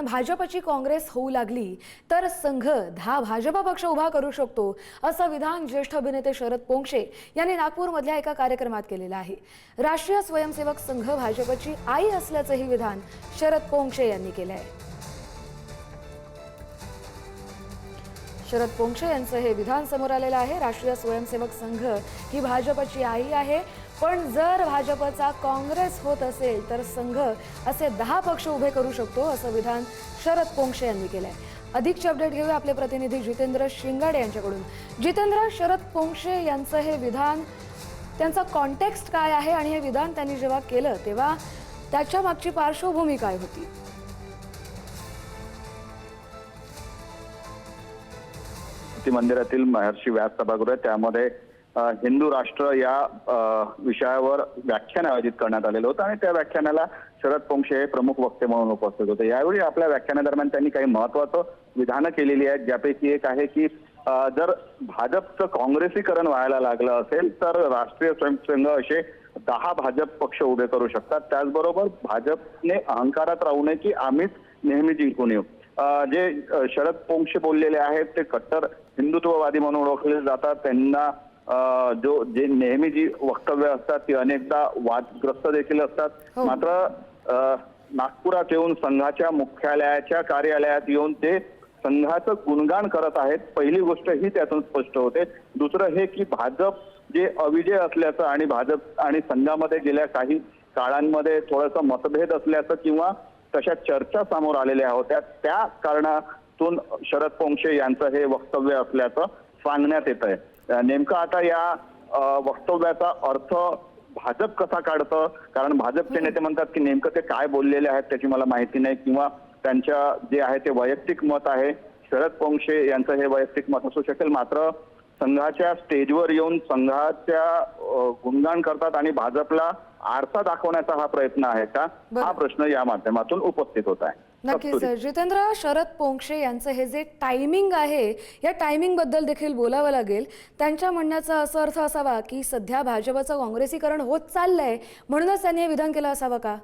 भाजपची काँग्रेस होऊ लागली तर संघ 10 भाजप पक्ष उभा करू शकतो असं विधान ज्येष्ठ अभिनेते शरद पोंक्षे यांनी नागपूरमधल्या एका कार्यक्रमात केलेलं आहे। राष्ट्रीय स्वयंसेवक संघ भाजपची आई असल्याचंही विधान शरद पोंक्षे यांनी केलं आहे। शरद पोंक्षे यांचं हे विधान समोर आलेलं आहे। राष्ट्रीय स्वयंसेवक संघ ही भाजपची आई आहे, पण जर भाजपचा काँग्रेस होत असेल तर संघ असे 10 पक्ष उभे करू शकतो असं विधान शरद पोंक्षे यांनी केलंय। अधिकचे अपडेट घेऊया आपले प्रतिनिधी जितेंद्र शिंगाडे यांच्याकडून। जितेंद्र, शरद पोंक्षे यांचं हे विधान, त्यांचा कॉन्टेक्स्ट काय आहे आणि हे विधान त्यांनी जेव्हा केलं तेव्हा त्याच्या मागची पार्श्वभूमी काय होती? मंदिरातील महर्षी व्यास सभागृह त्यामध्ये हिंदू राष्ट्र या विषयावर व्याख्यान आयोजित करण्यात आलेलं होतं आणि त्या व्याख्यानाला शरद पोंक्षे हे प्रमुख वक्ते म्हणून उपस्थित होते। यावेळी आपल्या व्याख्यानादरम्यान त्यांनी काही महत्त्वाचं विधानं केलेली आहेत, ज्यापैकी एक आहे की जर भाजपचं काँग्रेसीकरण व्हायला लागलं असेल तर राष्ट्रीय स्वयंसेवक असे 10 भाजप पक्ष उभे करू शकतात। त्याचबरोबर भाजपने अहंकारात राहू नये की आम्हीच नेहमी जिंकून येऊ। जे शरद पोंक्षे बोललेले आहेत ते कट्टर हिंदुत्ववादी म्हणून ओळखले जातात। त्यांना जे नेहमी जी वक्तव्य असतात ती अनेकदा वादग्रस्त देखील असतात। मात्र नागपुरात येऊन संघाच्या मुख्यालयाच्या कार्यालयात येऊन ते संघाचं गुणगान करत आहेत। पहिली गोष्ट ही त्यातून स्पष्ट होते। दुसरं हे की भाजप जे अविजय असल्याचं आणि भाजप आणि संघामध्ये गेल्या काही काळांमध्ये थोडंसं मतभेद असल्याचं किंवा तशा चर्चा समोर आलेल्या होत्या, त्या कारणातून शरद पोंक्षे यांचं हे वक्तव्य असल्याचं सांगण्यात येत आहे। नेमकं आता या वक्तव्याचा अर्थ भाजप कसा काढतं, कारण भाजपचे नेते म्हणतात की नेमकं ते काय बोललेले आहेत त्याची मला माहिती नाही किंवा त्यांच्या जे आहे ते वैयक्तिक मत आहे। शरद पोंक्षे यांचं हे वैयक्तिक मत असू शकेल, मात्र संघाच्या स्टेजवर येऊन संघाच्या गुणगान करतात आणि भाजपला आरसा दाखवण्याचा हा प्रयत्न आहे का, हा प्रश्न या माध्यमातून उपस्थित होत आहे। नक्कीच जितेंद्र, शरद पोंक्षे यांचं हे जे टायमिंग आहे या टायमिंग बद्दल देखील बोलावं लागेल। त्यांच्या म्हणण्याचा असा अर्थ असावा की सध्या भाजपचं काँग्रेसीकरण होत चाललंय म्हणूनच त्यांनी हे विधान केलं असावं का?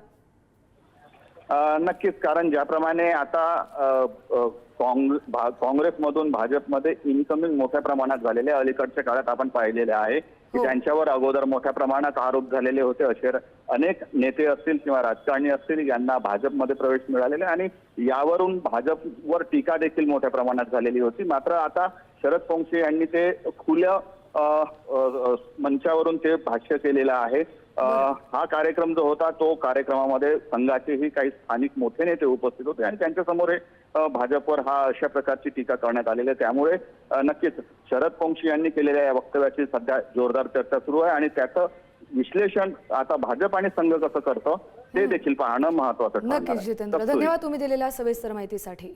नक्कीच, कारण ज्याप्रमाणे आता काँग्रेसमधून भाजपमध्ये इनकमिंग मोठ्या प्रमाणात झालेले अलीकडच्या काळात आपण पाहिलेले आहे की त्यांच्यावर अगोदर मोठ्या प्रमाणात आरोप झालेले होते। असे अनेक नेते असतील किंवा राजकारणी असतील यांना भाजपमध्ये प्रवेश मिळालेला आणि यावरून भाजपवर टीका देखील मोठ्या प्रमाणात झालेली होती। मात्र आता शरद पोंक्षे यांनी ते खुल्या मंचावरून ते भाष्य केलेलं आहे। हा कार्यक्रम जो होता तो कार्यक्रमामध्ये संघाचेही काही स्थानिक मोठे नेते उपस्थित होते आणि त्यांच्यासमोर भाजपवर हा अशा प्रकारची टीका करण्यात आलेली आहे। त्यामुळे नक्कीच शरद पोंक्षे यांनी केलेल्या या वक्तव्याची सध्या जोरदार चर्चा सुरू आहे आणि त्याचं विश्लेषण आता भाजप आणि संघ कसं करतो ते देखील पाहणं महत्त्वाचं ठरणार आहे। नक्कीच जितेंद्र, धन्यवाद तुम्ही दिलेल्या सविस्तर माहितीसाठी।